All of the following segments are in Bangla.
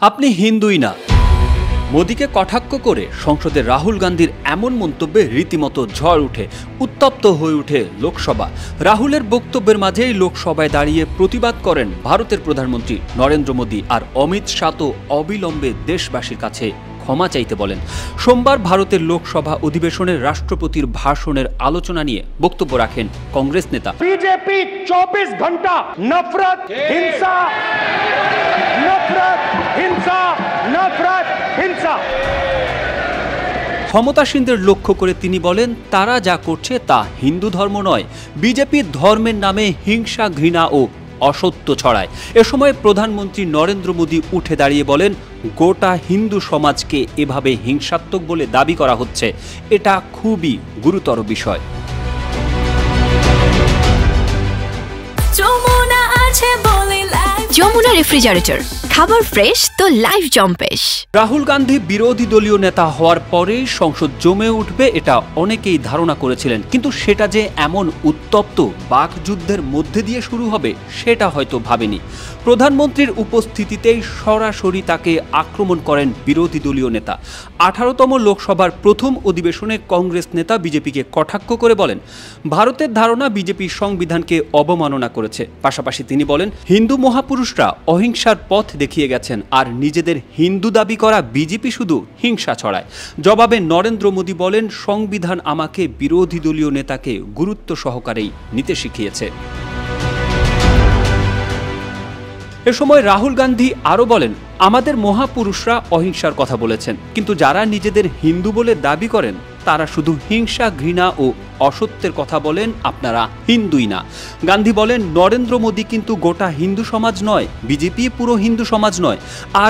আপনি হিন্দুই না। মোদীকে কটাক্ষ করে সংসদে রাহুল গান্ধীর এমন মন্তব্যে রীতিমতো ঝড় উঠে, উত্তপ্ত হয়ে ওঠে লোকসভা। রাহুলের বক্তব্যের মাঝেই লোকসভায় দাঁড়িয়ে প্রতিবাদ করেন ভারতের প্রধানমন্ত্রী নরেন্দ্র মোদী, আর অমিত শাহ তো অবিলম্বে দেশবাসীর কাছে ক্ষমা চাইতে বলেন। সোমবার ভারতের লোকসভা অধিবেশনের রাষ্ট্রপতির ভাষণের আলোচনা নিয়ে বক্তব্য রাখেন কংগ্রেস নেতা। बीजेपी 24 घंटा नफरत हिंसा नफरत हिंसा नफरत हिंसा। ক্ষমতাসীনদের লক্ষ্য করে তিনি বলেন, তারা যা করছে তা হিন্দু ধর্ম নয়, বিজেপি ধর্মের নামে হিংসা, ঘৃণা ও অসত্য ছড়ায়। এ সময় প্রধানমন্ত্রী নরেন্দ্র মোদী উঠে দাঁড়িয়ে বলেন, গোটা হিন্দু সমাজকে এভাবে হিংসাত্মক বলে দাবি করা হচ্ছে, এটা খুবই গুরুতর বিষয়। যমুনা রেফ্রিজারেটর, খাবার ফ্রেশ তো লাইফ জম্পেশ। রাহুল গান্ধী বিরোধী দলীয় নেতা হওয়ার পরেই সংসদ জমে উঠবে এটা অনেকেই ধারণা করেছিলেন, কিন্তু সেটা যে এমন উত্তপ্ত বাকযুদ্ধের মধ্যে দিয়ে শুরু হবে সেটা হয়তো ভাবেনি। প্রধানমন্ত্রীর উপস্থিতিতেই সরাসরি তাকে আক্রমণ করেন বিরোধী দলীয় নেতা। 18তম লোকসভার প্রথম অধিবেশনে কংগ্রেস নেতা বিজেপিকে কটাক্ষ করে বলেন, ভারতের ধারণা বিজেপি সংবিধানকে অবমাননা করেছে। পাশাপাশি তিনি বলেন, হিন্দু মহাপুরুষরা অহিংসার পথ দেখিয়ে গেছেন, আর নিজেদের হিন্দু দাবি করা বিজেপি শুধু হিংসা ছড়ায়। জবাবে নরেন্দ্র মোদী বলেন, সংবিধান আমাকে বিরোধী দলীয় নেতাকে গুরুত্ব সহকারেই নিতে শিখিয়েছে। এ সময় রাহুল গান্ধী আরও বলেন, আমাদের মহাপুরুষরা অহিংসার কথা বলেছেন, কিন্তু যারা নিজেদের হিন্দু বলে দাবি করেন তারা শুধু হিংসা, ঘৃণা ও অসত্যের কথা বলেন, আপনারা হিন্দুই না। গান্ধী বলেন, নরেন্দ্র মোদী কিন্তু গোটা হিন্দু সমাজ নয়, বিজেপি পুরো হিন্দু সমাজ নয়,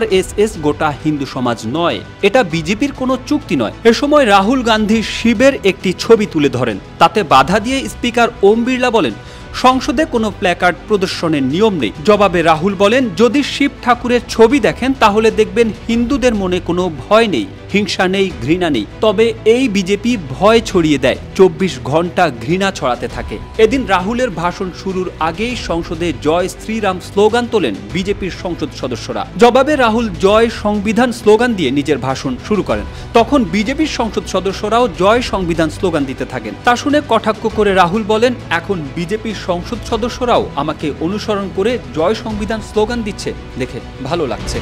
RSS গোটা হিন্দু সমাজ নয়, এটা বিজেপির কোনো চুক্তি নয়। এ সময় রাহুল গান্ধী শিবের একটি ছবি তুলে ধরেন, তাতে বাধা দিয়ে স্পিকার ওম বিড়লা বলেন, সংসদে কোনো প্ল্যাকার্ড প্রদর্শনের নিয়ম নেই। জবাবে রাহুল বলেন, যদি শিব ঠাকুরের ছবি দেখেন তাহলে দেখবেন হিন্দুদের মনে কোনো ভয় নেই, হিংসা নেই, ঘৃণা নেই। তবে এই বিজেপি ভয় ছড়িয়ে দেয়, 24 ঘন্টা ঘৃণা ছড়াতে থাকে। এদিন রাহুলের ভাষণ শুরুর আগেই সংসদে জয় শ্রীরাম স্লোগান তোলেন বিজেপির সংসদ সদস্যরা। জবাবে রাহুল জয় সংবিধান স্লোগান দিয়ে নিজের ভাষণ শুরু করেন। তখন বিজেপির সংসদ সদস্যরাও জয় সংবিধান স্লোগান দিতে থাকেন। তা শুনে কটাক্ষ করে রাহুল বলেন, এখন বিজেপির সংসদ সদস্যরাও আমাকে অনুসরণ করে জয় সংবিধান স্লোগান দিচ্ছে, দেখে ভালো লাগছে।